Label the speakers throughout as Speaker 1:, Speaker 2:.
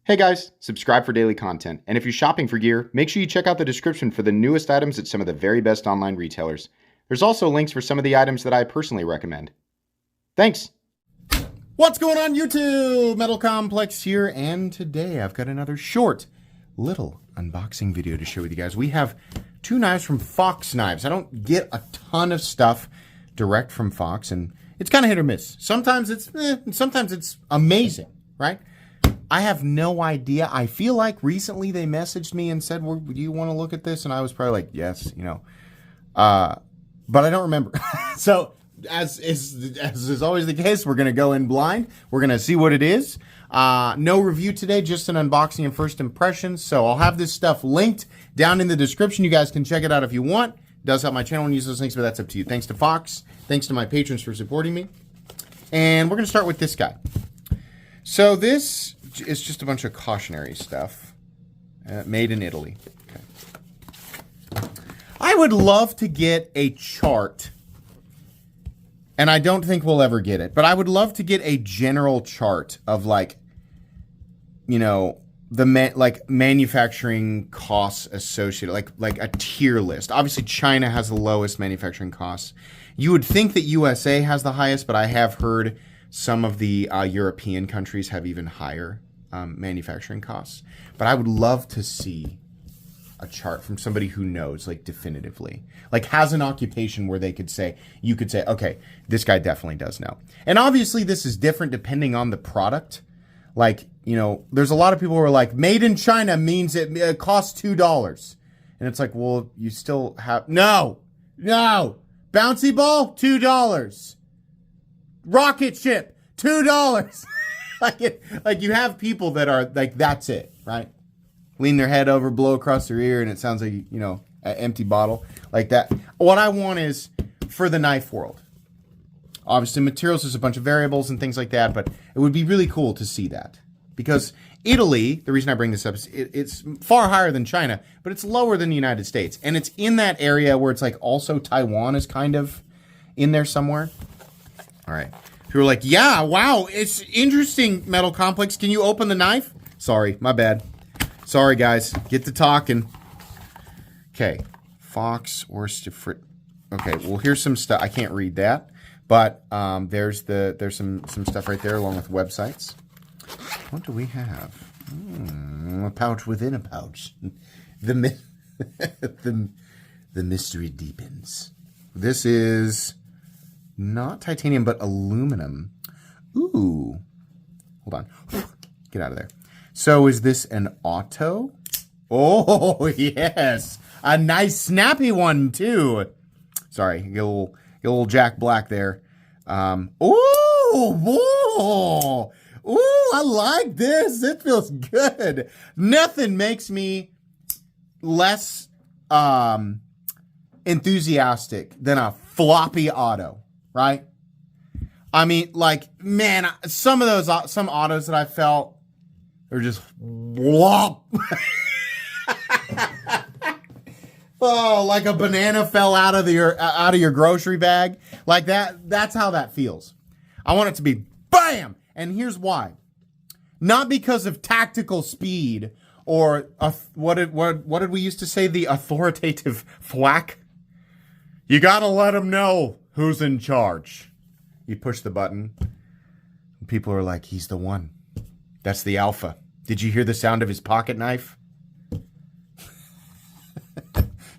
Speaker 1: Hey guys, subscribe for daily content, and if you're shopping for gear, make sure you check out the description for the newest items at some of the very best online retailers. There's also links for some of the items that I personally recommend. Thanks!
Speaker 2: What's going on YouTube? Metal Complex here, and today I've got another short little unboxing video to share with you guys. We have two knives from Fox Knives. I don't get a ton of stuff direct from Fox, and it's kind of hit or miss. Sometimes it's sometimes it's amazing, right? I have no idea. I feel like recently they messaged me and said, "Do you want to look at this?" And I was probably like, "Yes," but I don't remember. So as is always the case, we're gonna go in blind. We're gonna see what it is. No review today, just an unboxing and first impressions. So I'll have this stuff linked down in the description. You guys can check it out if you want. It does help my channel and use those links, but that's up to you. Thanks to Fox. Thanks to my patrons for supporting me. And we're gonna start with this guy. So this is just a bunch of cautionary stuff, made in Italy. Okay. I would love to get a chart, and I don't think we'll ever get it, but I would love to get a general chart of the manufacturing costs associated, like a tier list. Obviously, China has the lowest manufacturing costs. You would think that USA has the highest, but I have heard some of the European countries have even higher manufacturing costs. But I would love to see a chart from somebody who knows, like, definitively, like has an occupation where you could say, okay, this guy definitely does know. And obviously this is different depending on the product. Like, there's a lot of people who are like, made in China means it costs $2. And it's like, well, you still have, no, bouncy ball, $2. Rocket ship, $2. like you have people that are like, that's it, right? Lean their head over, blow across their ear, and it sounds like, an empty bottle like that. What I want is for the knife world. Obviously, materials, there's a bunch of variables and things like that, but it would be really cool to see that. Because Italy, the reason I bring this up is it's far higher than China, but it's lower than the United States. And it's in that area where it's like also Taiwan is kind of in there somewhere. All right. People are like, yeah, wow, it's interesting, Metal Complex. Can you open the knife? Sorry, my bad. Sorry, guys. Get to talking. Okay. Fox or Stifrit. Okay, well, here's some stuff. I can't read that, but there's some stuff right there along with websites. What do we have? A pouch within a pouch. The mystery deepens. This is not titanium, but aluminum. Ooh. Hold on. Get out of there. So is this an auto? Oh, yes. A nice snappy one, too. Sorry, get a little Jack Black there. Ooh, I like this. It feels good. Nothing makes me less enthusiastic than a floppy auto. Right? I mean, like, man, some autos that I felt are just whop. Oh, like a banana fell out of your grocery bag. Like that. That's how that feels. I want it to be bam. And here's why. Not because of tactical speed or what did we used to say? The authoritative thwack. You gotta let them know who's in charge. You push the button. And people are like, he's the one. That's the alpha. Did you hear the sound of his pocket knife?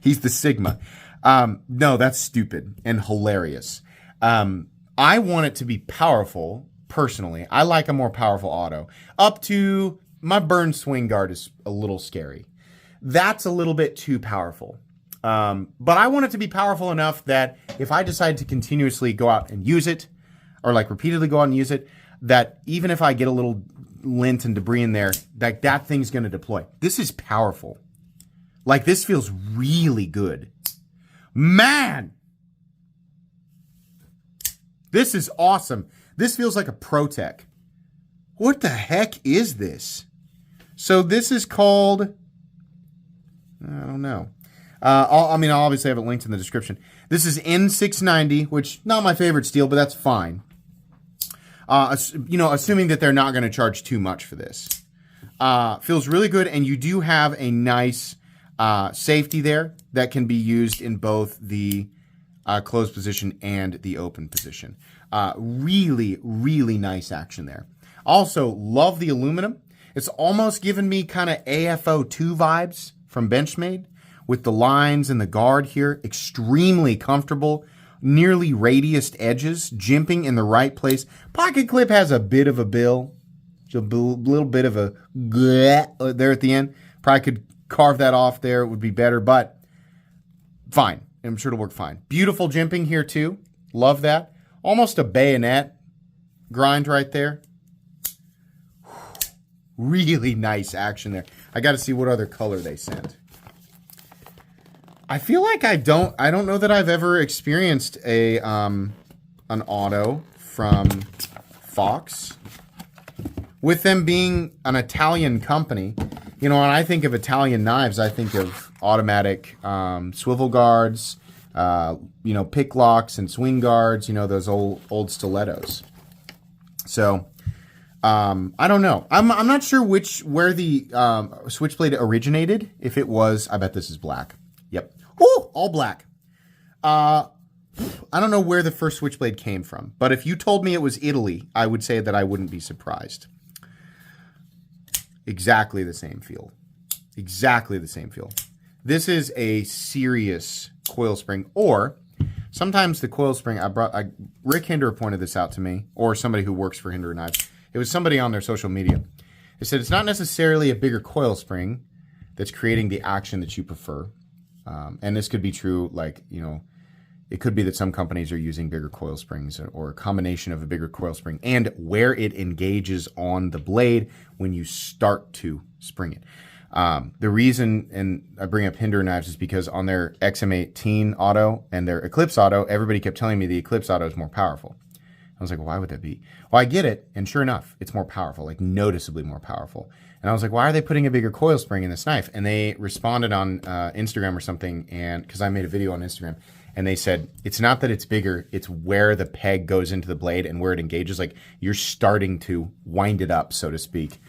Speaker 2: He's the Sigma. No, that's stupid and hilarious. I want it to be powerful, personally. I like a more powerful auto. Up to my burn swing guard is a little scary. That's a little bit too powerful. But I want it to be powerful enough that if I decide to continuously go out and use it, or like repeatedly go out and use it, that even if I get a little lint and debris in there, that thing's going to deploy. This is powerful. Like, this feels really good. Man! This is awesome. This feels like a ProTech. What the heck is this? So this is called, I don't know. I'll obviously have it linked in the description. This is N690, which not my favorite steel, but that's fine. Assuming that they're not going to charge too much for this. Feels really good, and you do have a nice safety there that can be used in both the closed position and the open position. Really, really nice action there. Also, love the aluminum. It's almost given me kind of AFO2 vibes from Benchmade with the lines and the guard here. Extremely comfortable. Nearly radiused edges, jimping in the right place. Pocket clip has a bit of a bill. A little bit of a there at the end. Probably could carve that off there. It would be better, but fine. I'm sure it'll work fine. Beautiful jimping here too. Love that. Almost a bayonet grind right there. Really nice action there. I got to see what other color they sent. I feel like I don't know that I've ever experienced an auto from Fox. With them being an Italian company, when I think of Italian knives, I think of automatic swivel guards, pick locks and swing guards, those old stilettos. So, I don't know. I'm not sure where the switchblade originated. If it was, I bet this is black. Yep. Ooh, all black. I don't know where the first switchblade came from, but if you told me it was Italy, I would say that I wouldn't be surprised. Exactly the same feel. Exactly the same feel. This is a serious coil spring, or sometimes the coil spring, Rick Hinder pointed this out to me, or somebody who works for Hinder Knives. It was somebody on their social media. They said it's not necessarily a bigger coil spring that's creating the action that you prefer. And this could be true, it could be that some companies are using bigger coil springs or a combination of a bigger coil spring and where it engages on the blade when you start to spring it. The reason, and I bring up Hinder Knives, is because on their XM18 auto and their Eclipse auto, everybody kept telling me the Eclipse auto is more powerful. I was like, why would that be? Well, I get it, and sure enough, it's more powerful, noticeably more powerful. And I was like, why are they putting a bigger coil spring in this knife? And they responded on Instagram or something, and because I made a video on Instagram, and they said, it's not that it's bigger, it's where the peg goes into the blade and where it engages. You're starting to wind it up, so to speak,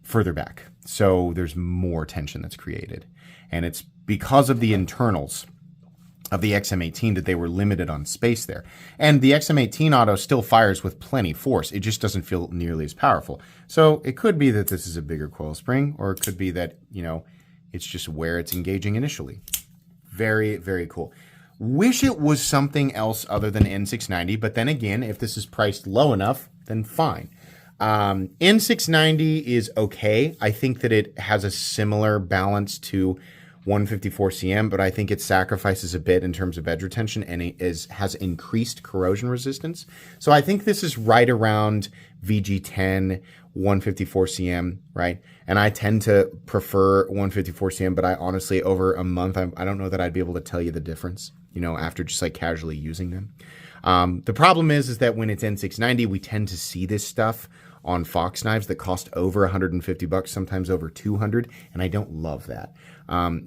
Speaker 2: further back. So there's more tension that's created. And it's because of the internals of the XM18 that they were limited on space there. And the XM18 auto still fires with plenty force. It just doesn't feel nearly as powerful. So it could be that this is a bigger coil spring, or it could be that, it's just where it's engaging initially. Very, very cool. Wish it was something else other than N690, but then again, if this is priced low enough, then fine. N690 is okay. I think that it has a similar balance to 154cm, but I think it sacrifices a bit in terms of edge retention, and it has increased corrosion resistance. So I think this is right around VG10, 154cm, right? And I tend to prefer 154cm, but I honestly, over a month, I don't know that I'd be able to tell you the difference, after just casually using them. The problem is that when it's N690, we tend to see this stuff on Fox knives that cost over $150, sometimes over $200, and I don't love that.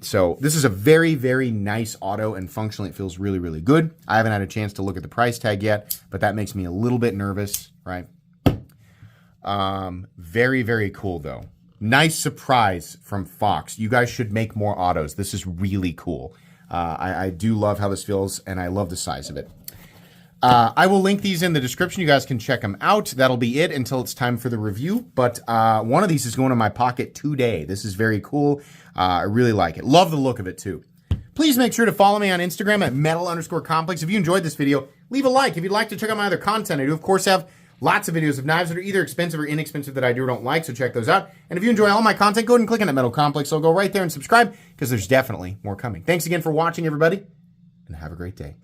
Speaker 2: So this is a very, very nice auto, and functionally it feels really, really good. I haven't had a chance to look at the price tag yet, but that makes me a little bit nervous, right? Very, very cool though. Nice surprise from Fox. You guys should make more autos. This is really cool. I do love how this feels, and I love the size of it. I will link these in the description. You guys can check them out. That'll be it until it's time for the review. But one of these is going in my pocket today. This is very cool. I really like it. Love the look of it too. Please make sure to follow me on Instagram at metal_complex. If you enjoyed this video, leave a like. If you'd like to check out my other content, I do, of course, have lots of videos of knives that are either expensive or inexpensive that I do or don't like, so check those out. And if you enjoy all my content, go ahead and click on that Metal Complex. So go right there and subscribe, because there's definitely more coming. Thanks again for watching, everybody, and have a great day.